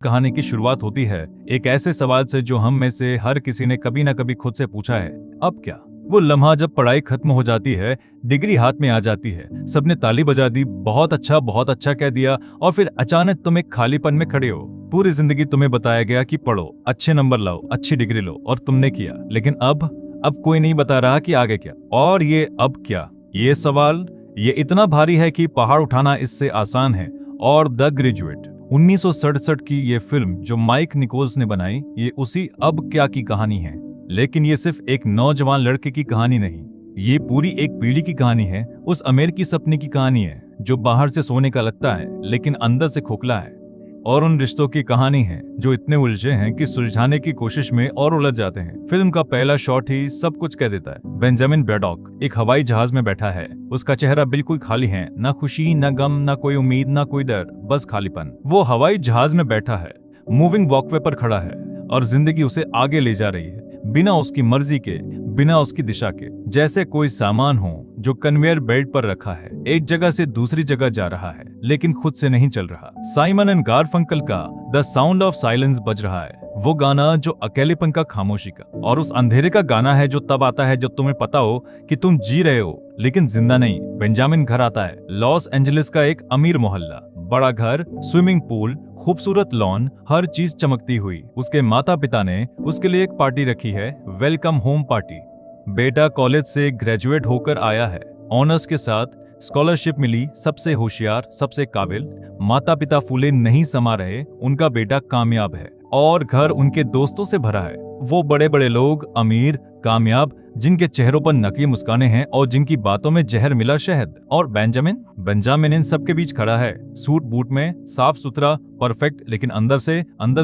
कहानी की शुरुआत होती है एक ऐसे सवाल से जो हम में से हर किसी ने कभी ना कभी खुद से पूछा है, अब क्या। वो लम्हा जब पढ़ाई खत्म हो जाती है, डिग्री हाथ में आ जाती है, सबने ताली बजा दी, बहुत अच्छा कह दिया, और फिर अचानक तुम एक खालीपन में खड़े हो। पूरी जिंदगी तुम्हें बताया गया कि पढ़ो, अच्छे नंबर लाओ, अच्छी डिग्री लो, और तुमने किया। लेकिन अब कोई नहीं बता रहा कि आगे क्या। और ये अब क्या, ये सवाल ये इतना भारी है कि पहाड़ उठाना इससे आसान है। और द ग्रेजुएट 1967 की ये फिल्म जो माइक निकोल्स ने बनाई, ये उसी अब क्या की कहानी है। लेकिन ये सिर्फ एक नौजवान लड़के की कहानी नहीं, ये पूरी एक पीढ़ी की कहानी है। उस अमेरिकी सपने की कहानी है जो बाहर से सोने का लगता है लेकिन अंदर से खोखला है। और उन रिश्तों की कहानी है जो इतने उलझे हैं कि सुलझाने की कोशिश में और उलझ जाते हैं। फिल्म का पहला शॉट ही सब कुछ कह देता है। बेंजामिन ब्रैडॉक एक हवाई जहाज में बैठा है। उसका चेहरा बिल्कुल खाली है, ना खुशी, ना गम, ना कोई उम्मीद, ना कोई डर, बस खालीपन। वो हवाई जहाज में बैठा है, मूविंग वॉकवे पर खड़ा है, और जिंदगी उसे आगे ले जा रही है, बिना उसकी मर्जी के, बिना उसकी दिशा के। जैसे कोई सामान हो जो कन्वेयर बेल्ट पर रखा है, एक जगह से दूसरी जगह जा रहा है लेकिन खुद से नहीं चल रहा। साइमन एंड गारफंकल का द साउंड ऑफ साइलेंस बज रहा है, वो गाना जो अकेलेपन का, खामोशी का, और उस अंधेरे का गाना है जो तब आता है जब तुम्हें पता हो कि तुम जी रहे हो लेकिन जिंदा नहीं। बेंजामिन घर आता है, लॉस एंजलिस का एक अमीर मोहल्ला, बड़ा घर, स्विमिंग पूल, खूबसूरत लॉन, हर चीज चमकती हुई। उसके माता पिता ने उसके लिए एक पार्टी रखी है, वेलकम होम पार्टी। बेटा कॉलेज से ग्रेजुएट होकर आया है, ऑनर्स के साथ, स्कॉलरशिप मिली, सबसे होशियार, सबसे काबिल। माता पिता फूले नहीं समा रहे, उनका बेटा कामयाब है, और घर उनके दोस्तों से भरा है। वो बड़े बड़े लोग, अमीर, कामयाब, जिनके चेहरों पर नकली मुस्काने हैं और जिनकी बातों में जहर मिला शहद। और बेंजामिन इन सबके बीच खड़ा है, सूट बूट में, साफ सुथरा, परफेक्ट, लेकिन अंदर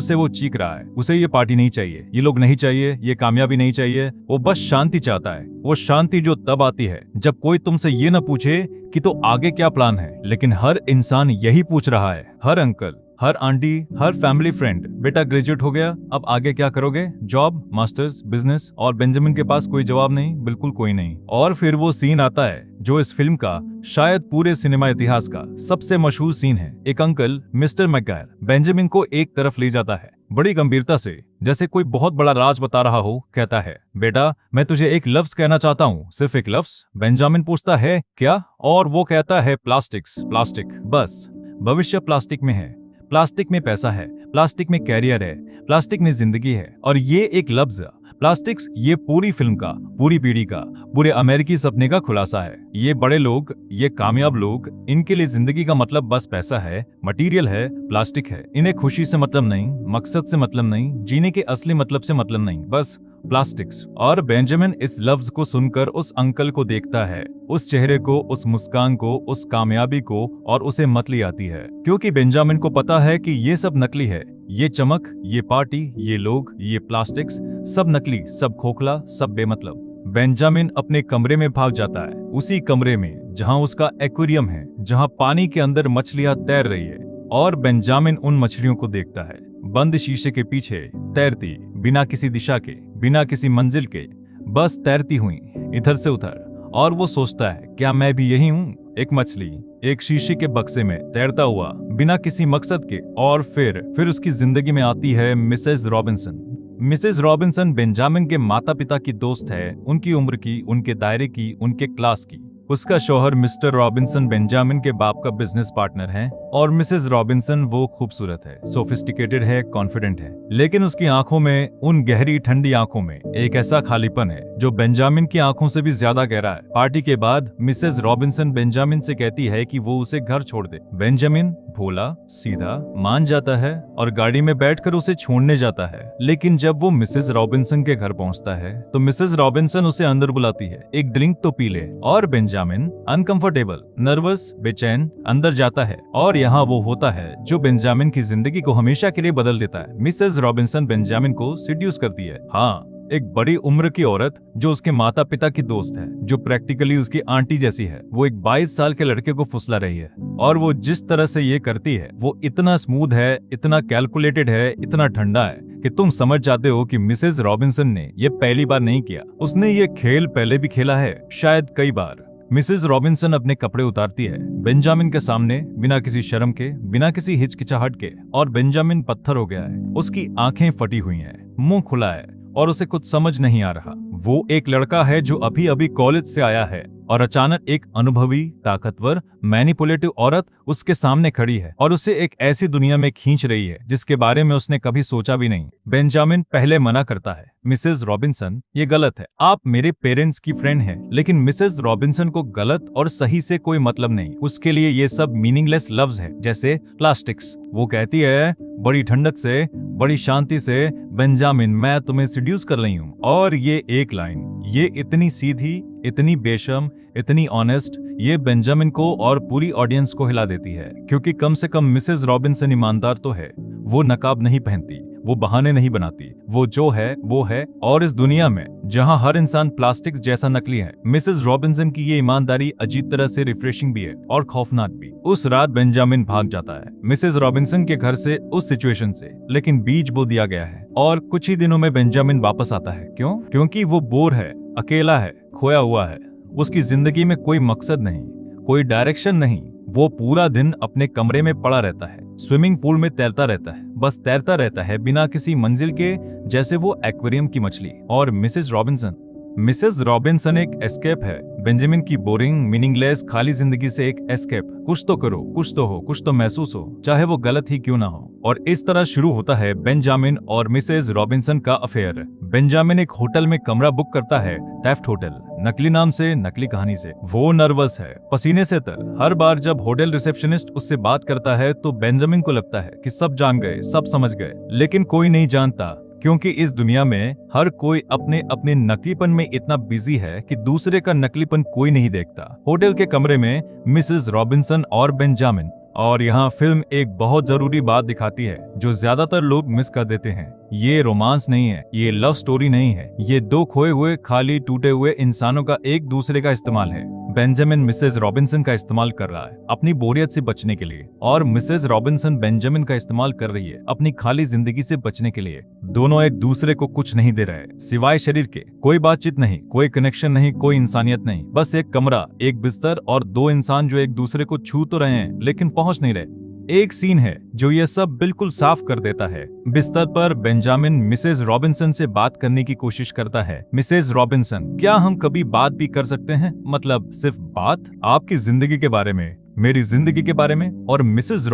से वो चीख रहा है। उसे ये पार्टी नहीं चाहिए, ये लोग नहीं चाहिए, ये कामयाबी नहीं चाहिए। वो बस शांति चाहता है। वो शांति जो तब आती है जब कोई तुमसे ये न पूछे कि तो आगे क्या प्लान है, लेकिन हर इंसान यही पूछ रहा है। हर अंकल, हर आंटी, हर फैमिली फ्रेंड, बेटा ग्रेजुएट हो गया, अब आगे क्या करोगे? Job, masters, business? और बेंजामिन के पास कोई जवाब नहीं, बिल्कुल कोई नहीं। और फिर वो सीन आता है जो इस फिल्म का, शायद पूरे सिनेमा इतिहास का सबसे मशहूर सीन है। एक अंकल, मिस्टर मैकगायर, बेंजामिन को एक तरफ ले जाता है, बड़ी गंभीरता से, जैसे कोई बहुत बड़ा राज बता रहा हो। कहता है, बेटा मैं तुझे एक लफ्ज कहना चाहता हूँ, सिर्फ एक लफ्ज। बेंजामिन पूछता है, क्या? और वो कहता है, प्लास्टिक। बस भविष्य प्लास्टिक में है, प्लास्टिक में पैसा है, प्लास्टिक में कैरियर है, प्लास्टिक में जिंदगी है। और ये एक लफ्ज प्लास्टिक्स, ये पूरी फिल्म का, पूरी पीढ़ी का, पूरे अमेरिकी सपने का खुलासा है। ये बड़े लोग, ये कामयाब लोग, इनके लिए जिंदगी का मतलब बस पैसा है, मटेरियल है, प्लास्टिक है। इन्हें खुशी से मतलब नहीं, मकसद से मतलब नहीं, जीने के असली मतलब से मतलब नहीं, बस प्लास्टिक्स। और बेंजामिन इस लफ्ज को सुनकर उस अंकल को देखता है, उस चेहरे को, उस मुस्कान को, उस कामयाबी को, और उसे मतली आती है। क्योंकि बेंजामिन को पता है कि ये सब नकली है। ये चमक, ये पार्टी, ये लोग, ये प्लास्टिक्स, सब नकली, सब खोखला, सब बेमतलब। बेंजामिन अपने कमरे में भाग जाता है, उसी कमरे में जहां उसका एक्वेरियम है, जहां पानी के अंदर मछलियां तैर रही है। और बेंजामिन उन मछलियों को देखता है, बंद शीशे के पीछे तैरती, बिना किसी दिशा के, बिना किसी मंजिल के, बस तैरती हुई इधर से उधर। और वो सोचता है, क्या मैं भी यही हूँ, एक मछली, एक शीशे के बक्से में तैरता हुआ, बिना किसी मकसद के। और फिर उसकी जिंदगी में आती है Mrs Robinson. Mrs Robinson Benjamin के माता पिता की दोस्त है, उनकी उम्र की, उनके दायरे की, उनके क्लास की। उसका शौहर मिस्टर रॉबिन्सन बेंजामिन के बाप का बिजनेस पार्टनर है। और मिसेस रॉबिन्सन वो खूबसूरत है, सोफिस्टिकेटेड है, कॉन्फिडेंट है, लेकिन उसकी आंखों में, उन गहरी ठंडी आंखों में एक ऐसा खालीपन है जो बेंजामिन की आंखों से भी ज्यादा गहरा है। पार्टी के बाद मिसेस रॉबिन्सन बेंजामिन से कहती है कि वो उसे घर छोड़ दे। बेंजामिन भोला सीधा मान जाता है और गाड़ी में बैठकर उसे छोड़ने जाता है। लेकिन जब वो मिसेस रॉबिन्सन के घर पहुंचता है तो मिसेस रॉबिन्सन उसे अंदर बुलाती है, एक ड्रिंक तो पी ले। और बेंजामिन अनकंफर्टेबल, नर्वस, बेचैन अंदर जाता है। और यहाँ वो होता है जो बेंजामिन की जिंदगी को हमेशा के लिए बदल देता है। मिसेस रॉबिन्सन बेंजामिन को सीड्यूस करती है। हाँ, एक बड़ी उम्र की औरत जो उसके माता पिता की दोस्त है, जो प्रैक्टिकली उसकी आंटी जैसी है, वो एक 22 साल के लड़के को फुसला रही है। और वो जिस तरह से ये करती है, वो इतना स्मूथ है, इतना कैलकुलेटेड है, इतना ठंडा है कि तुम समझ जाते हो कि मिसेस रॉबिन्सन ने ये पहली बार नहीं किया। उसने ये खेल पहले भी खेला है, शायद कई बार। मिसेज रॉबिन्सन अपने कपड़े उतारती है बेंजामिन के सामने, बिना किसी शर्म के, बिना किसी हिचकिचाहट के, और बेंजामिन पत्थर हो गया है। उसकी आंखें फटी हुई हैं, मुंह खुला है और उसे कुछ समझ नहीं आ रहा। वो एक लड़का है जो अभी अभी कॉलेज से आया है और अचानक एक अनुभवी, ताकतवर, मैनिपुलेटिव औरत उसके सामने खड़ी है और उसे एक ऐसी दुनिया में खींच रही है जिसके बारे में उसने कभी सोचा भी नहीं। बेंजामिन पहले मना करता है, मिसेज रॉबिन्सन, ये गलत है, आप मेरे पेरेंट्स की फ्रेंड हैं। लेकिन मिसेज रॉबिन्सन को गलत और सही से कोई मतलब नहीं, उसके लिए ये सब मीनिंगलेस लफ्ज है, जैसे प्लास्टिक्स। वो कहती है बड़ी ठंडक से, बड़ी शांति से, बेंजामिन मैं तुम्हें सिड्यूस कर रही हूँ। और ये एक लाइन, ये इतनी सीधी, इतनी बेशर्म, इतनी ऑनेस्ट, ये बेंजामिन को और पूरी ऑडियंस को हिला देती है। क्योंकि कम से कम मिसेज रॉबिन्सन ईमानदार तो है, वो नकाब नहीं पहनती, वो बहाने नहीं बनाती, वो जो है वो है। और इस दुनिया में जहां हर इंसान प्लास्टिक्स जैसा नकली है, मिसेज रॉबिन्सन की ये ईमानदारी अजीब तरह से रिफ्रेशिंग भी है और खौफनाक भी। उस रात बेंजामिन भाग जाता है मिसेज रॉबिन्सन के घर से, उस सिचुएशन से, लेकिन बीज बो दिया गया है और कुछ ही दिनों में बेंजामिन वापस आता है। क्यों? क्योंकि वो बोर है, अकेला है, खोया हुआ है। उसकी जिंदगी में कोई मकसद नहीं, कोई डायरेक्शन नहीं। वो पूरा दिन अपने कमरे में पड़ा रहता है, स्विमिंग पूल में तैरता रहता है, बस तैरता रहता है बिना किसी मंजिल के, जैसे वो एक्वेरियम की मछली। और मिसेज रॉबिन्सन एक एस्केप है बेंजामिन की बोरिंग, मीनिंगलेस, खाली जिंदगी से एक एस्केप। कुछ तो करो, कुछ तो हो, कुछ तो महसूस हो, चाहे वो गलत ही क्यों ना हो। और इस तरह शुरू होता है बेंजामिन और मिसेज रॉबिन्सन का अफेयर। बेंजामिन एक होटल में कमरा बुक करता है, टेफ्ट होटल, नकली नाम से, नकली कहानी से। वो नर्वस है, पसीने से तर। हर बार जब होटल रिसेप्शनिस्ट उससे बात करता है तो बेंजामिन को लगता है कि सब जान गए, सब समझ गए, लेकिन कोई नहीं जानता, क्योंकि इस दुनिया में हर कोई अपने अपने नकलीपन में इतना बिजी है कि दूसरे का नकलीपन कोई नहीं देखता। होटल के कमरे में मिसेज रॉबिन्सन और बेंजामिन। और यहाँ फिल्म एक बहुत जरूरी बात दिखाती है जो ज्यादातर लोग मिस कर देते हैं। ये रोमांस नहीं है, ये लव स्टोरी नहीं है, ये दो खोए हुए, खाली, टूटे हुए इंसानों का एक दूसरे का इस्तेमाल है। बेंजामिन मिसेज रॉबिन्सन का इस्तेमाल कर रहा है अपनी बोरियत से बचने के लिए, और मिसेज रॉबिन्सन बेंजामिन का इस्तेमाल कर रही है अपनी खाली जिंदगी से बचने के लिए। दोनों एक दूसरे को कुछ नहीं दे रहे सिवाय शरीर के। कोई बातचीत नहीं, कोई कनेक्शन नहीं, कोई इंसानियत नहीं, बस एक कमरा, एक बिस्तर और दो इंसान जो एक दूसरे को छू तो रहे हैं लेकिन पहुंच नहीं रहे। एक सीन है जो ये सब बिल्कुल साफ कर देता है। बिस्तर पर बेंजामिन मिसेज रॉबिन्सन से बात करने की कोशिश करता है। मिसेज रॉबिन्सन, क्या हम कभी बात भी कर सकते हैं? मतलब सिर्फ बात, आपकी जिंदगी के बारे में, मेरी जिंदगी के बारे में। और मिसेज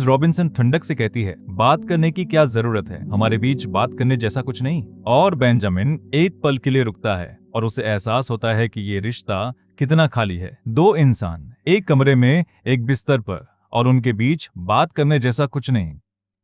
रॉबिन्सन ठंडक से कहती है, बात करने की क्या जरूरत है, हमारे बीच बात करने जैसा कुछ नहीं। और बेंजामिन एक पल के लिए रुकता है और उसे एहसास होता है कि ये रिश्ता कितना खाली है। दो इंसान एक कमरे में, एक बिस्तर पर, और उनके बीच बात करने जैसा कुछ नहीं।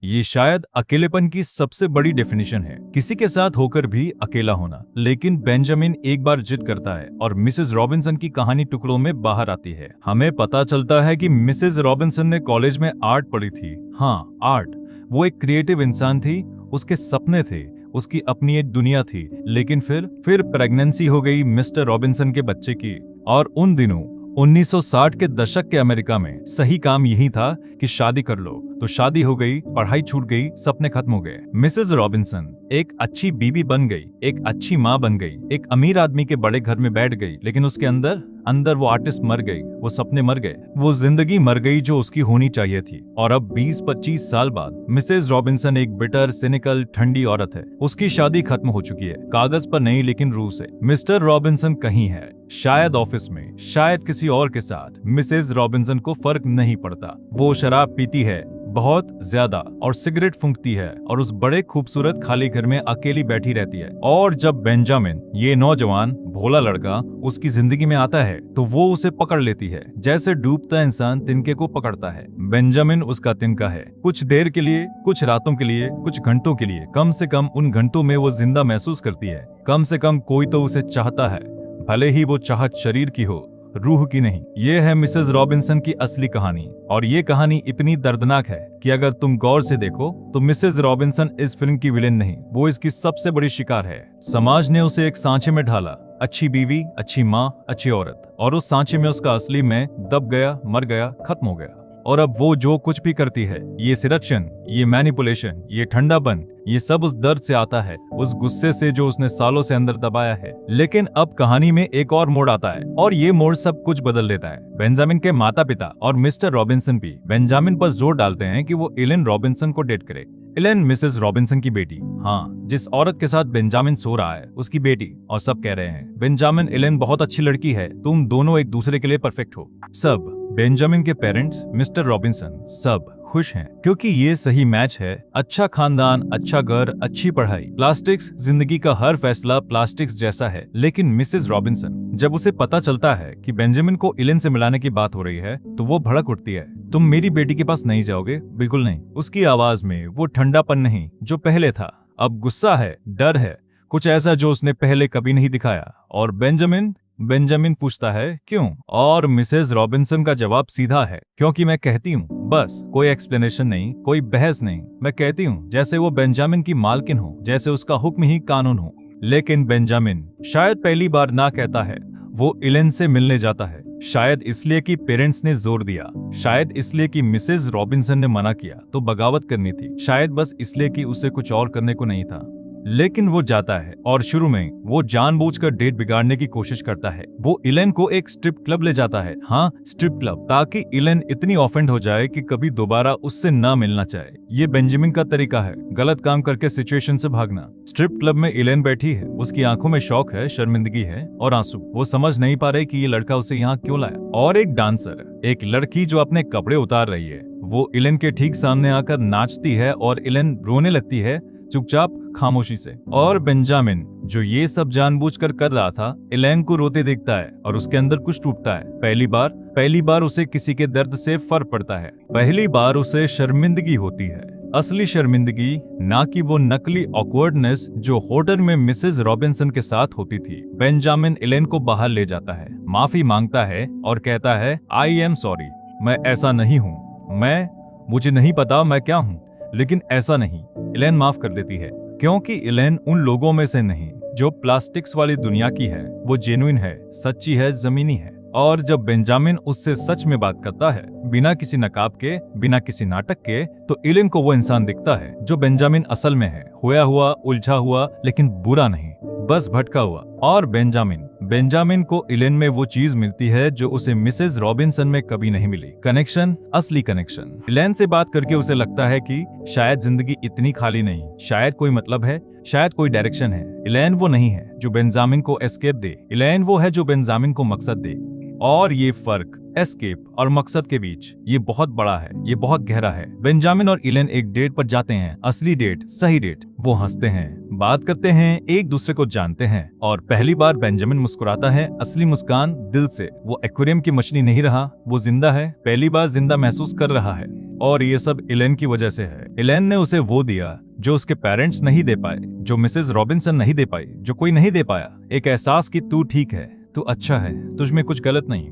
ये शायद अकेलेपन की सबसे बड़ी डेफिनेशन है, किसी के साथ होकर भी अकेला होना। लेकिन बेंजामिन एक बार जिद करता है और मिसेज रॉबिन्सन की कहानी टुकड़ों में बाहर आती है। हमें पता चलता है कि मिसेज रॉबिन्सन ने कॉलेज में आर्ट पढ़ी थी। हाँ, आर्ट। वो एक क्रिएटिव इंसान थी, उसके सपने थे, उसकी अपनी एक दुनिया थी। लेकिन फिर प्रेगनेंसी हो गई मिस्टर रॉबिन्सन के बच्चे की। और उन दिनों 1960 के दशक के अमेरिका में सही काम यही था कि शादी कर लो। तो शादी हो गई, पढ़ाई छूट गई, सपने खत्म हो गए। मिसेज रॉबिन्सन एक अच्छी बीवी बन गई, एक अच्छी माँ बन गई, एक अमीर आदमी के बड़े घर में बैठ गई, लेकिन उसके अंदर वो आर्टिस्ट मर गई, वो सपने मर गए, वो जिंदगी मर गई जो उसकी होनी चाहिए थी। और अब 20-25 साल बाद मिसेज रॉबिन्सन एक बिटर, सिनिकल, ठंडी औरत है। उसकी शादी खत्म हो चुकी है, कागज पर नहीं लेकिन रूह से। मिस्टर रॉबिन्सन कहीं है, शायद ऑफिस में, शायद किसी और के साथ। मिसेज रॉबिन्सन को फर्क नहीं पड़ता। वो शराब पीती है बहुत ज्यादा और सिगरेट फूंकती है और उस बड़े खूबसूरत खाली घर में अकेली बैठी रहती है। और जब बेंजामिन, ये नौजवान भोला लड़का, उसकी जिंदगी में आता है तो वो उसे पकड़ लेती है, जैसे डूबता इंसान तिनके को पकड़ता है। बेंजामिन उसका तिनका है, कुछ देर के लिए, कुछ रातों के लिए, कुछ घंटों के लिए। कम से कम उन घंटों में वो जिंदा महसूस करती है। कम से कम कोई तो उसे चाहता है, भले ही वो चाहत शरीर की हो, रूह की नहीं। ये है मिसेज रॉबिन्सन की असली कहानी। और ये कहानी इतनी दर्दनाक है कि अगर तुम गौर से देखो तो मिसेज रॉबिन्सन इस फिल्म की विलेन नहीं, वो इसकी सबसे बड़ी शिकार है। समाज ने उसे एक सांचे में ढाला, अच्छी बीवी, अच्छी माँ, अच्छी औरत, और उस सांचे में उसका असली मैं दब गया, मर गया, खत्म हो गया। और अब वो जो कुछ भी करती है, ये सिरक्षण, ये मैनिपुलेशन, ये ठंडापन, ये सब उस दर्द से आता है, उस गुस्से से जो उसने सालों से अंदर दबाया है। लेकिन अब कहानी में एक और मोड़ आता है और ये मोड़ सब कुछ बदल देता है। बेंजामिन के माता पिता और मिस्टर रॉबिन्सन भी बेंजामिन पर जोर डालते हैं कि वो एलेन रॉबिन्सन को डेट करे। एलेन मिसेस रॉबिन्सन की बेटी, हाँ, जिस औरत के साथ बेंजामिन सो रहा है उसकी बेटी। और सब कह रहे हैं बेंजामिन, एलेन बहुत अच्छी लड़की है, तुम दोनों एक दूसरे के लिए परफेक्ट हो। सब, बेंजामिन के पेरेंट्स, मिस्टर रॉबिन्सन, सब खुश हैं क्योंकि ये सही मैच है। अच्छा खानदान, अच्छा घर, अच्छी पढ़ाई, प्लास्टिक्स, जिंदगी का हर फैसला प्लास्टिक्स जैसा है। लेकिन मिसेस रॉबिन्सन, जब उसे पता चलता है कि बेंजामिन को एलेन से मिलाने की बात हो रही है तो वो भड़क उठती है। तुम मेरी बेटी के पास नहीं जाओगे? बिल्कुल नहीं। उसकी आवाज में वो ठंडापन नहीं जो पहले था, अब गुस्सा है, डर है, कुछ ऐसा जो उसने पहले कभी नहीं दिखाया। और बेंजामिन पूछता है क्यों, और मिसेस रॉबिन्सन का जवाब सीधा है, क्योंकि मैं कहती हूँ। बस, कोई एक्सप्लेनेशन नहीं, कोई बहस नहीं, मैं कहती हूँ, जैसे वो बेंजामिन की मालकिन हो, जैसे उसका हुक्म ही कानून हो। लेकिन बेंजामिन शायद पहली बार ना कहता है। वो एलेन से मिलने जाता है, शायद इसलिए कि पेरेंट्स ने जोर दिया, शायद इसलिए कि मिसेस रॉबिन्सन ने मना किया तो बगावत करनी थी, शायद बस इसलिए कि उसे कुछ और करने को नहीं था। लेकिन वो जाता है और शुरू में वो जानबूझकर डेट बिगाड़ने की कोशिश करता है। वो एलेन को एक स्ट्रिप क्लब ले जाता है, हाँ, स्ट्रिप क्लब, ताकि एलेन इतनी ऑफेंड हो जाए कि कभी दोबारा उससे ना मिलना चाहे। ये बेंजामिन का तरीका है, गलत काम करके सिचुएशन से भागना। स्ट्रिप क्लब में एलेन बैठी है, उसकी आंखों में शौक है, शर्मिंदगी है और आंसू। वो समझ नहीं पा रहे कि ये लड़का उसे यहाँ क्यों लाया। और एक डांसर, एक लड़की जो अपने कपड़े उतार रही है, वो एलेन के ठीक सामने आकर नाचती है और एलेन रोने लगती है, चुपचाप, खामोशी से। और बेंजामिन, जो ये सब जानबूझकर कर रहा था, एलेन को रोते देखता है और उसके अंदर कुछ टूटता है। पहली बार उसे किसी के दर्द से फर्क पड़ता है। पहली बार उसे शर्मिंदगी होती है, असली शर्मिंदगी, ना कि वो नकली ऑकवर्डनेस जो होटल में मिसेस रॉबिन्सन के साथ होती थी। बेंजामिन एलेन को बाहर ले जाता है, माफी मांगता है और कहता है, आई एम सॉरी, मैं ऐसा नहीं हूँ, मुझे नहीं पता मैं क्या हूँ, लेकिन ऐसा नहीं। एलेन माफ कर देती है, क्योंकि एलेन उन लोगों में से नहीं जो प्लास्टिक्स वाली दुनिया की है। वो जेन्युइन है, सच्ची है, जमीनी है। और जब बेंजामिन उससे सच में बात करता है, बिना किसी नकाब के, बिना किसी नाटक के, तो एलेन को वो इंसान दिखता है जो बेंजामिन असल में है, खोया हुआ, उलझा हुआ, लेकिन बुरा नहीं, बस भटका हुआ। और बेंजामिन को एलेन में वो चीज मिलती है जो उसे मिसेस रॉबिन्सन में कभी नहीं मिली, कनेक्शन, असली कनेक्शन। एलेन से बात करके उसे लगता है कि शायद जिंदगी इतनी खाली नहीं, शायद कोई मतलब है, शायद कोई डायरेक्शन है। एलेन वो नहीं है जो बेंजामिन को एस्केप दे, एलेन वो है जो बेंजामिन को मकसद दे। और ये फर्क एस्केप और मकसद के बीच, ये बहुत बड़ा है, ये बहुत गहरा है। बेंजामिन और एलेन एक डेट पर जाते हैं, असली डेट, सही डेट। वो हंसते हैं, बात करते हैं, एक दूसरे को जानते हैं। और पहली बार बेंजामिन मुस्कुराता है, असली मुस्कान, दिल से। वो एक्वेरियम की मछली नहीं रहा, वो जिंदा है, पहली बार जिंदा महसूस कर रहा है। और ये सब एलेन की वजह से है। एलेन ने उसे वो दिया जो उसके पेरेंट्स नहीं दे पाए, जो मिसेस रॉबिन्सन नहीं दे पाई, जो कोई नहीं दे पाया। एक एहसास कि तू ठीक है, तू अच्छा है, तुझमें कुछ गलत नहीं।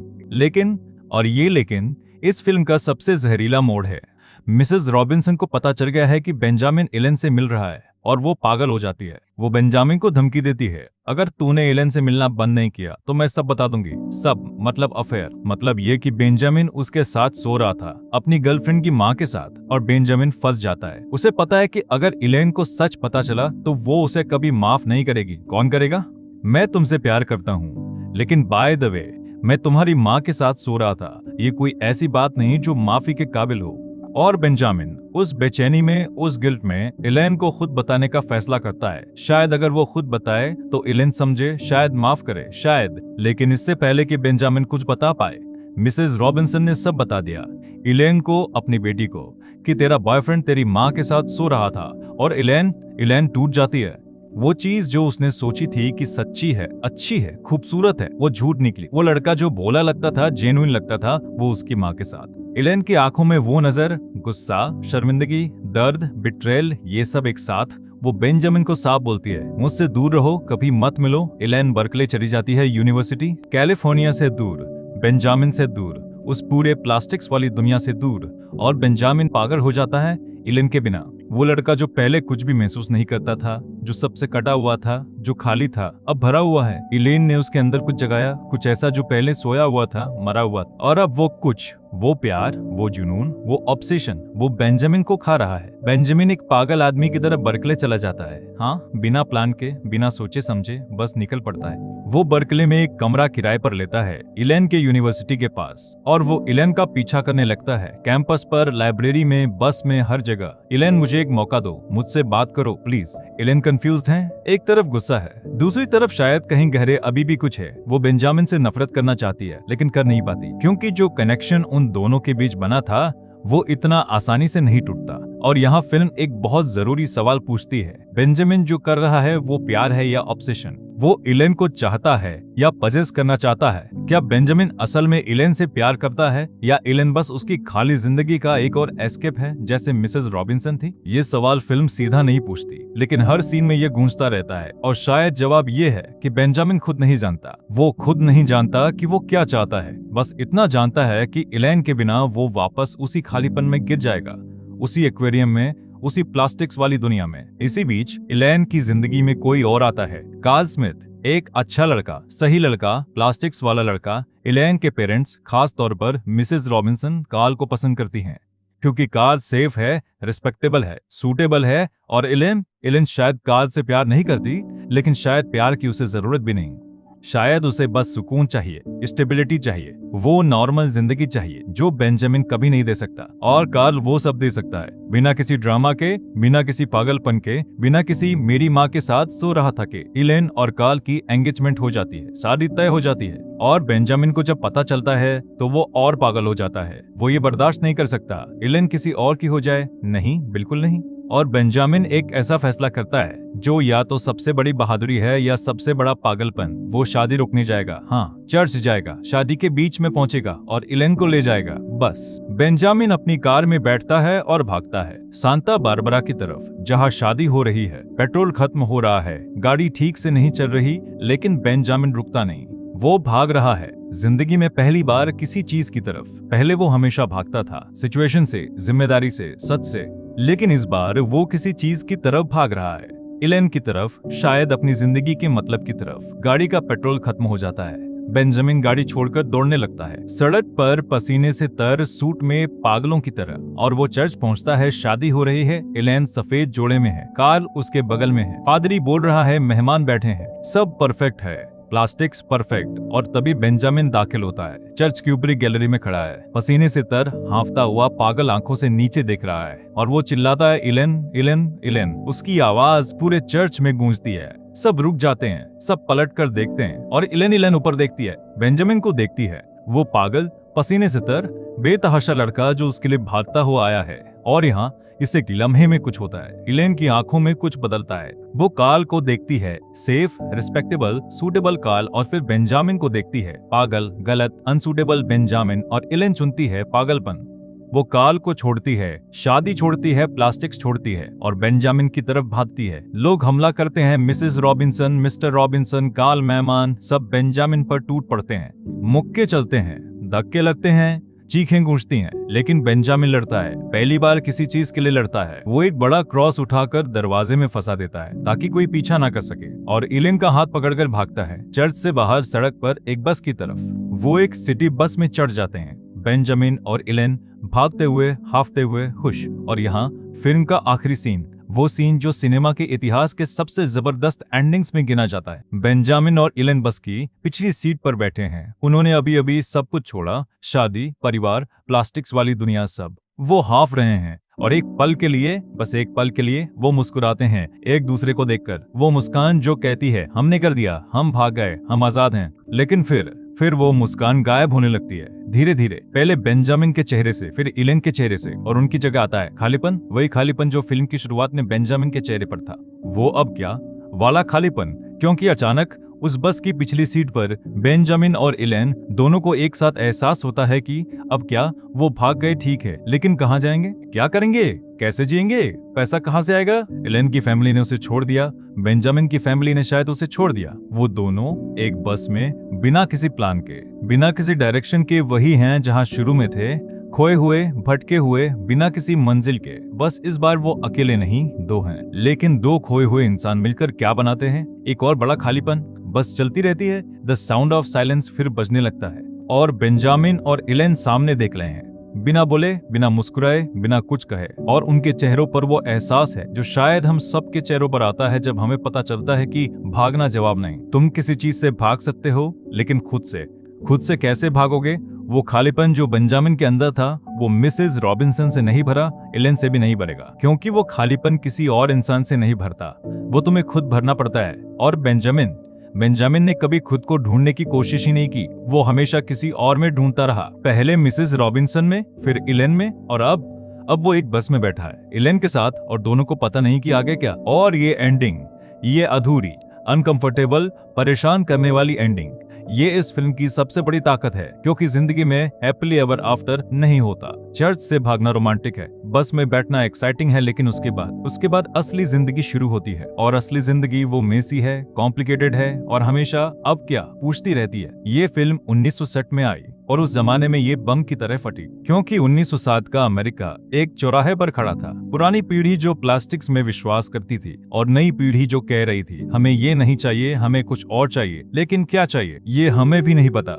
लेकिन इस फिल्म का सबसे जहरीला मोड़ है। मिसेस रॉबिन्सन को पता चल गया है कि बेंजामिन एलेन से मिल रहा है और वो पागल हो जाती है। वो बेंजामिन को धमकी देती है, अगर तूने एलेन से मिलना बंद नहीं किया तो मैं सब बता दूंगी। सब मतलब अफेयर, मतलब ये कि बेंजामिन उसके साथ सो रहा था, अपनी गर्लफ्रेंड की माँ के साथ। और बेंजामिन फंस जाता है। उसे पता है कि अगर एलेन को सच पता चला तो वो उसे कभी माफ नहीं करेगी। कौन करेगा? मैं तुमसे प्यार करता हूँ, लेकिन बाय द वे मैं तुम्हारी माँ के साथ सो रहा था। ये कोई ऐसी बात नहीं जो माफी के काबिल हो। और बेंजामिन उस बेचैनी में, उस गिल्ट में एलेन को खुद बताने का फैसला करता है। शायद अगर वो खुद बताए तो एलेन समझे, शायद माफ करे, शायद। लेकिन इससे पहले कि बेंजामिन कुछ बता पाए, मिसेस रॉबिन्सन ने सब बता दिया एलेन को, अपनी बेटी को, कि तेरा बॉयफ्रेंड तेरी माँ के साथ सो रहा था। और एलेन टूट जाती है। वो चीज जो उसने सोची थी कि सच्ची है, अच्छी है, खूबसूरत है, वो झूठ निकली। वो लड़का जो भोला लगता था, जेन्युइन लगता था, वो उसकी माँ के साथ। एलेन की आंखों में वो नजर, गुस्सा, शर्मिंदगी, दर्द, बिट्रेल, ये सब एक साथ। वो बेंजामिन को साफ बोलती है, मुझसे दूर रहो, कभी मत मिलो। एलेन बर्कले चली जाती है, यूनिवर्सिटी, कैलिफोर्निया से दूर, बेंजामिन से दूर, उस पूरे प्लास्टिक्स वाली दुनिया से दूर। और बेंजामिन पागल हो जाता है एलेन के बिना। वो लड़का जो पहले कुछ भी महसूस नहीं करता था, जो सबसे कटा हुआ था, जो खाली था, अब भरा हुआ है। एलेन ने उसके अंदर कुछ जगाया, कुछ ऐसा जो पहले सोया हुआ था, मरा हुआ था। और अब वो कुछ वो प्यार, वो जुनून, वो ऑब्सेशन, वो बेंजामिन को खा रहा है। बेंजामिन एक पागल आदमी की तरह बर्कले चला जाता है। हाँ, बिना प्लान के, बिना सोचे समझे बस निकल पड़ता है। वो बर्कले में एक कमरा किराए पर लेता है, इलेन के यूनिवर्सिटी के पास, और वो इलेन का पीछा करने लगता है। कैंपस पर, लाइब्रेरी में, बस में, हर जगह। इलेन, मुझे एक मौका दो, मुझसे बात करो प्लीज। इलेन कंफ्यूज्ड है। एक तरफ गुस्सा है, दूसरी तरफ शायद कहीं गहरे अभी भी कुछ है। वो बेंजामिन से नफरत करना चाहती है लेकिन कर नहीं पाती, क्योंकि जो कनेक्शन उन दोनों के बीच बना था वो इतना आसानी से नहीं टूटता। और यहाँ फिल्म एक बहुत जरूरी सवाल पूछती है, बेंजामिन जो कर रहा है वो प्यार है या ऑब्सेशन? वो इलेन को चाहता है या पजेस करना चाहता है? क्या बेंजामिन असल में इलेन से प्यार करता है या इलेन बस उसकी खाली जिंदगी का एक और एस्केप है, जैसे मिसेस रॉबिन्सन थी? ये सवाल फिल्म सीधा नहीं पूछती, लेकिन हर सीन में ये गूंजता रहता है। और शायद जवाब ये है कि बेंजामिन खुद नहीं जानता। वो खुद नहीं जानता कि वो क्या चाहता है। बस इतना जानता है कि इलेन के बिना वो वापस उसी खालीपन में गिर जाएगा, उसी एक्वेरियम में, उसी प्लास्टिक्स वाली दुनिया में। इसी बीच इलेन की जिंदगी में कोई और आता है, कार्ल स्मिथ, एक अच्छा लड़का, सही लड़का, प्लास्टिक्स वाला लड़का। इलेन के पेरेंट्स, खास तौर पर मिसेस रॉबिन्सन, कार्ल को पसंद करती हैं क्योंकि कार्ल सेफ है, रिस्पेक्टेबल है, सूटेबल है। और इलेन शायद कार्ल से प्यार नहीं करती, लेकिन शायद प्यार की उसे जरूरत भी नहीं। शायद उसे बस सुकून चाहिए, स्टेबिलिटी चाहिए, वो नॉर्मल जिंदगी चाहिए जो बेंजामिन कभी नहीं दे सकता। और कार्ल वो सब दे सकता है, बिना किसी ड्रामा के, बिना किसी पागलपन के, बिना किसी मेरी माँ के साथ सो रहा था के। इलेन और कार्ल की एंगेजमेंट हो जाती है, शादी तय हो जाती है। और बेंजामिन को जब पता चलता है तो वो और पागल हो जाता है। वो ये बर्दाश्त नहीं कर सकता इलेन किसी और की हो जाए। नहीं, बिल्कुल नहीं। और बेंजामिन एक ऐसा फैसला करता है जो या तो सबसे बड़ी बहादुरी है या सबसे बड़ा पागलपन। वो शादी रोकने जाएगा, हाँ, चर्च जाएगा, शादी के बीच में पहुंचेगा और इलेन को ले जाएगा। बस बेंजामिन अपनी कार में बैठता है और भागता है सांता बारबरा की तरफ, जहां शादी हो रही है। पेट्रोल खत्म हो रहा है, गाड़ी ठीक से नहीं चल रही, लेकिन बेंजामिन रुकता नहीं। वो भाग रहा है जिंदगी में पहली बार किसी चीज की तरफ। पहले वो हमेशा भागता था, सिचुएशन से, जिम्मेदारी से, सच से, लेकिन इस बार वो किसी चीज की तरफ भाग रहा है, इलेन की तरफ, शायद अपनी जिंदगी के मतलब की तरफ। गाड़ी का पेट्रोल खत्म हो जाता है, बेंजामिन गाड़ी छोड़कर दौड़ने लगता है, सड़क पर पसीने से तर, सूट में, पागलों की तरह। और वो चर्च पहुंचता है, शादी हो रही है, इलेन सफेद जोड़े में है, कार्ल उसके बगल में है, पादरी बोल रहा है, मेहमान बैठे हैं, सब परफेक्ट है, प्लास्टिक्स परफेक्ट। और तभी बेंजामिन दाखिल होता है, चर्च की ऊपरी गैलरी में खड़ा है, पसीने से तर, हांफता हुआ, पागल आंखों से नीचे देख रहा है, और वो चिल्लाता है, इलेन, इलेन, इलेन। उसकी आवाज पूरे चर्च में गूंजती है। सब रुक जाते हैं, सब पलट कर देखते हैं, और इलेन ऊपर देखती है, बेंजामिन को देखती है। वो पागल, पसीने से तर, बेतहाशा लड़का जो उसके लिए भागता हुआ आया है। और यहाँ इस एक लम्हे में कुछ होता है, इलेन की आंखों में कुछ बदलता है। वो कार्ल को देखती है, सेफ, रिस्पेक्टेबल, सूटेबल कार्ल, और फिर बेंजामिन को देखती है, पागल, गलत, अनसूटेबल बेंजामिन, और इलेन चुनती है पागलपन। वो कार्ल को छोड़ती है, शादी छोड़ती है, प्लास्टिक्स छोड़ती है, और बेंजामिन की तरफ भागती है। लोग हमला करते हैं, Mrs Robinson, mister Robinson, Carl, मेहमान, सब बेंजामिन पर टूट पड़ते हैं, मुक्के चलते हैं, धक्के लगते हैं, चीखें गूंजती हैं, लेकिन बेंजामिन लड़ता है, पहली बार किसी चीज के लिए लड़ता है। वो एक बड़ा क्रॉस उठाकर दरवाजे में फंसा देता है ताकि कोई पीछा ना कर सके, और इलेन का हाथ पकड़कर भागता है चर्च से बाहर, सड़क पर एक बस की तरफ। वो एक सिटी बस में चढ़ जाते हैं, बेंजामिन और इलेन भागते हुए, हाफते हुए, खुश। और यहाँ फिल्म का आखिरी सीन, वो सीन जो सिनेमा के इतिहास के सबसे जबरदस्त एंडिंग्स में गिना जाता है। बेंजामिन और इलेन बस की पिछली सीट पर बैठे हैं, उन्होंने अभी अभी सब कुछ छोड़ा, शादी, परिवार, प्लास्टिक्स वाली दुनिया, सब। वो हाफ रहे हैं, और एक पल के लिए, बस एक पल के लिए, वो मुस्कुराते हैं एक दूसरे को देखकर। वो मुस्कान जो कहती है, हमने कर दिया, हम भाग गए, हम आजाद हैं। लेकिन फिर वो मुस्कान गायब होने लगती है, धीरे धीरे। पहले बेंजामिन के चेहरे से, फिर इलेन के चेहरे से, और उनकी जगह आता है खालीपन, वही खालीपन जो फिल्म की शुरुआत में बेंजामिन के चेहरे पर था। वो अब क्या वाला खालीपन, क्योंकि अचानक उस बस की पिछली सीट पर बेंजामिन और इलेन दोनों को एक साथ एहसास होता है कि अब क्या, वो भाग गए ठीक है, लेकिन कहाँ जाएंगे, क्या करेंगे, कैसे जिएंगे, पैसा कहाँ से आएगा? इलेन की फैमिली ने उसे छोड़ दिया, बेंजामिन की फैमिली ने शायद उसे छोड़ दिया। वो दोनों एक बस में, बिना किसी प्लान के, बिना किसी डायरेक्शन के, वही हैं जहां शुरू में थे, खोए हुए, भटके हुए, बिना किसी मंजिल के। बस इस बार वो अकेले नहीं, दो हैं, लेकिन दो खोए हुए इंसान मिलकर क्या बनाते हैं? एक और बड़ा खालीपन। बस चलती रहती है, द साउंड ऑफ साइलेंस फिर बजने लगता है, और बेंजामिन और इलेन सामने देख रहे हैं, बिना बोले, बिना मुस्कुराए, बिना कुछ कहे, और उनके चेहरों पर वो एहसास है जो शायद हम सबके चेहरों पर आता है जब हमें पता चलता है कि भागना जवाब नहीं। तुम किसी चीज से भाग सकते हो, लेकिन खुद से कैसे भागोगे? वो खालीपन जो बेंजामिन के अंदर था वो मिसेस रॉबिन्सन से नहीं भरा, इलेन से भी नहीं भरेगा, क्योंकि वो खालीपन किसी और इंसान से नहीं भरता, वो तुम्हें खुद भरना पड़ता है। और बेंजामिन ने कभी खुद को ढूंढने की कोशिश ही नहीं की, वो हमेशा किसी और में ढूंढता रहा, पहले मिसेस रॉबिन्सन में, फिर इलेन में, और अब वो एक बस में बैठा है इलेन के साथ, और दोनों को पता नहीं कि आगे क्या। और ये एंडिंग, ये अधूरी, अनकंफर्टेबल, परेशान करने वाली एंडिंग, ये इस फिल्म की सबसे बड़ी ताकत है, क्योंकि जिंदगी में हैप्पीली एवर आफ्टर नहीं होता। चर्च से भागना रोमांटिक है, बस में बैठना एक्साइटिंग है, लेकिन उसके बाद असली जिंदगी शुरू होती है, और असली जिंदगी वो मेसी है, कॉम्प्लिकेटेड है, और हमेशा अब क्या पूछती रहती है। ये फिल्म 1960 में आई, और उस जमाने में ये बम की तरह फटी, क्योंकि 1960 का अमेरिका एक चौराहे पर खड़ा था। पुरानी पीढ़ी जो प्लास्टिक्स में विश्वास करती थी, और नई पीढ़ी जो कह रही थी हमें ये नहीं चाहिए, हमें कुछ और चाहिए। लेकिन क्या चाहिए ये हमें भी नहीं पता।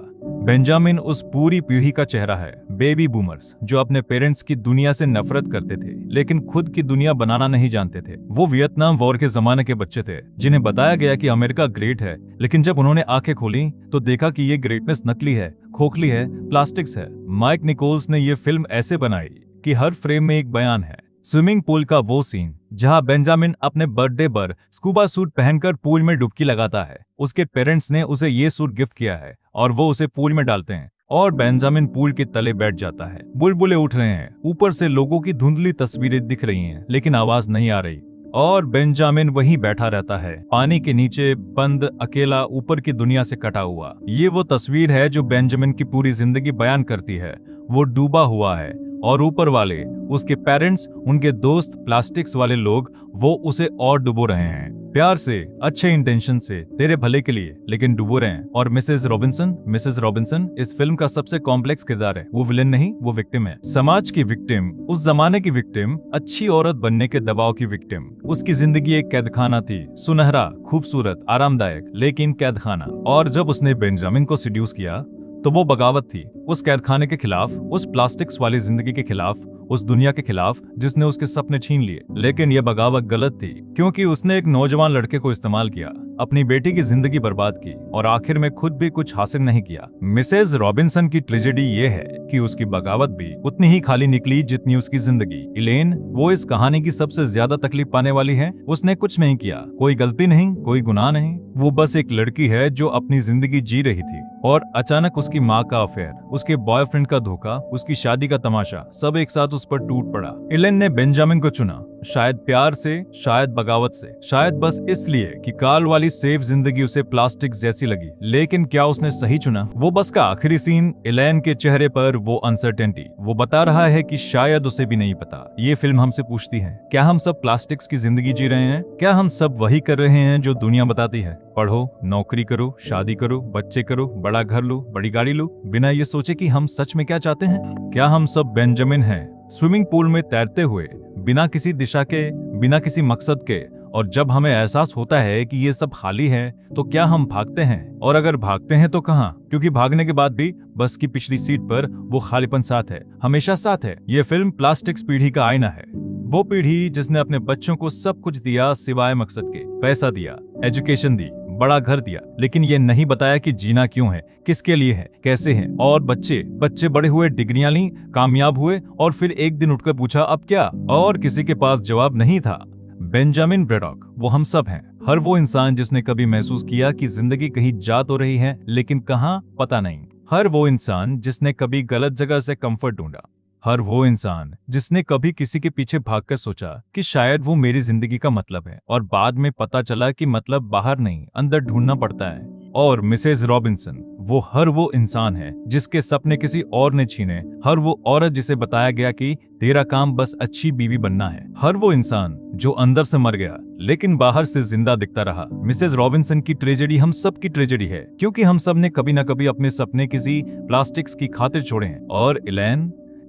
बेंजामिन उस पूरी पीढ़ी का चेहरा है, बेबी बूमर्स, जो अपने पेरेंट्स की दुनिया से नफरत करते थे, लेकिन खुद की दुनिया बनाना नहीं जानते थे। वो वियतनाम वॉर के जमाने के बच्चे थे, जिन्हें बताया गया कि अमेरिका ग्रेट है, लेकिन जब उन्होंने आंखें खोली तो देखा कि ये ग्रेटनेस नकली है, खोखली है, प्लास्टिक्स है। माइक निकोल्स ने ये फिल्म ऐसे बनाई कि हर फ्रेम में एक बयान है। स्विमिंग पूल का वो सीन जहां बेंजामिन अपने बर्थडे पर स्कूबा सूट पहनकर पूल में डुबकी लगाता है, उसके पेरेंट्स ने उसे ये सूट गिफ्ट किया है, और वो उसे पूल में डालते हैं, और बेंजामिन पूल के तले बैठ जाता है। बुलबुले उठ रहे हैं, ऊपर से लोगों की धुंधली तस्वीरें दिख रही हैं, लेकिन आवाज नहीं आ रही, और बेंजामिन वहीं बैठा रहता है, पानी के नीचे, बंद, अकेला, ऊपर की दुनिया से कटा हुआ। ये वो तस्वीर है जो बेंजामिन की पूरी जिंदगी बयान करती है। वो डूबा हुआ है, और ऊपर वाले, उसके पेरेंट्स, उनके दोस्त, प्लास्टिक्स वाले लोग, वो उसे और डुबो रहे हैं, प्यार से, अच्छे इंटेंशन से, तेरे भले के लिए, लेकिन डुबो रहे हैं। और मिसेस रॉबिन्सन इस फिल्म का सबसे कॉम्प्लेक्स किरदार है। वो विलेन नहीं, वो विक्टिम है, समाज की विक्टिम, उस जमाने की विक्टिम, अच्छी औरत बनने के दबाव की विक्टिम। उसकी जिंदगी एक कैदखाना थी, सुनहरा, खूबसूरत, आरामदायक, लेकिन कैदखाना। और जब उसने बेंजामिन को सिड्यूस किया तो वो बगावत थी, उस कैदखाने के खिलाफ, उस प्लास्टिक्स वाली जिंदगी के खिलाफ, उस दुनिया के खिलाफ जिसने उसके सपने छीन लिए। लेकिन यह बगावत गलत थी, क्योंकि उसने एक नौजवान लड़के को इस्तेमाल किया, अपनी बेटी की जिंदगी बर्बाद की, और आखिर में खुद भी कुछ हासिल नहीं किया। मिसेस रॉबिन्सन की ट्रेजेडी ये है कि उसकी बगावत भी उतनी ही खाली निकली जितनी उसकी जिंदगी। इलेन, वो इस कहानी की सबसे ज्यादा तकलीफ पाने वाली है। उसने कुछ नहीं किया, कोई गलती नहीं, कोई गुनाह नहीं, वो बस एक लड़की है जो अपनी जिंदगी जी रही थी, और अचानक उसकी माँ का अफेयर, उसके बॉयफ्रेंड का धोखा, उसकी शादी का तमाशा, सब एक साथ उस पर टूट पड़ा। इलेन ने बेंजामिन को चुना, शायद प्यार से, शायद बगावत से, शायद बस इसलिए कि काल वाली सेफ जिंदगी उसे प्लास्टिक जैसी लगी। लेकिन क्या उसने सही चुना? वो बस का आखिरी सीन, इलेन के चेहरे पर वो अनसर्टेनिटी, वो बता रहा है कि शायद उसे भी नहीं पता। ये फिल्म हमसे पूछती है, क्या हम सब प्लास्टिक्स की जिंदगी जी रहे हैं? क्या हम सब वही कर रहे हैं जो दुनिया बताती है? पढ़ो, नौकरी करो, शादी करो, बच्चे करो, बड़ा घर लो, बड़ी गाड़ी लो, बिना ये सोचे कि हम सच में क्या चाहते हैं? क्या हम सब बेंजामिन हैं, स्विमिंग पूल में तैरते हुए, बिना किसी दिशा के, बिना किसी मकसद के, और जब हमें एहसास होता है कि ये सब खाली है, तो क्या हम भागते हैं? और अगर भागते हैं तो कहाँ? क्योंकि भागने के बाद भी बस की पिछली सीट पर वो खालीपन साथ है, हमेशा साथ है। ये फिल्म प्लास्टिक्स पीढ़ी का आईना है, वो पीढ़ी जिसने अपने बच्चों को सब कुछ दिया सिवाय मकसद के, पैसा दिया, एजुकेशन दी, बड़ा घर दिया, लेकिन ये नहीं बताया कि जीना क्यों है, किसके लिए है, कैसे है। और बच्चे बड़े हुए, डिग्रियां ली, कामयाब हुए, और फिर एक दिन उठकर पूछा अब क्या, और किसी के पास जवाब नहीं था। बेंजामिन ब्रैडॉक वो हम सब हैं, हर वो इंसान जिसने कभी महसूस किया कि जिंदगी कहीं जा तो रही है, लेकिन कहाँ पता नहीं। हर वो इंसान जिसने कभी गलत जगह से कंफर्ट ढूंढा, हर वो इंसान जिसने कभी किसी के पीछे भागकर सोचा कि शायद वो मेरी जिंदगी का मतलब है, और बाद में पता चला कि मतलब बाहर नहीं, अंदर ढूंढना पड़ता है। और मिसेस रॉबिन्सन वो हर वो इंसान है जिसके सपने किसी और ने छीने, हर वो औरत जिसे बताया गया कि तेरा काम बस अच्छी बीवी बनना है, हर वो इंसान जो अंदर से मर गया लेकिन बाहर से जिंदा दिखता रहा। मिसेस रॉबिन्सन की ट्रेजेडी हम सब की ट्रेजेडी है, क्योंकि हम सब ने कभी न कभी अपने सपने किसी प्लास्टिक्स की खातिर छोड़े हैं। और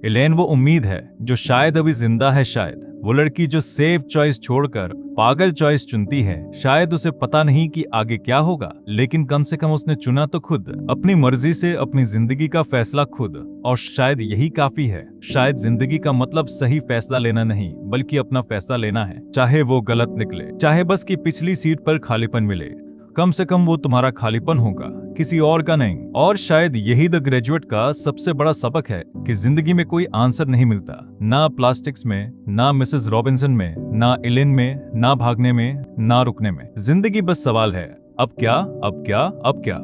एलेन वो उम्मीद है जो शायद अभी जिंदा है, शायद वो लड़की जो सेफ चॉइस छोड़कर पागल चॉइस चुनती है। शायद उसे पता नहीं कि आगे क्या होगा, लेकिन कम से कम उसने चुना तो खुद, अपनी मर्जी से अपनी जिंदगी का फैसला खुद। और शायद यही काफी है। शायद जिंदगी का मतलब सही फैसला लेना नहीं, बल्कि अपना फैसला लेना है, चाहे वो गलत निकले, चाहे बस की पिछली सीट पर खालीपन मिले। कम से कम वो तुम्हारा खालीपन होगा, किसी और का नहीं। और शायद यही द ग्रेजुएट का सबसे बड़ा सबक है कि जिंदगी में कोई आंसर नहीं मिलता, ना प्लास्टिक्स में, ना मिसेस रॉबिन्सन में, ना एलेन में, ना भागने में, ना रुकने में। जिंदगी बस सवाल है, अब क्या, अब क्या, अब क्या।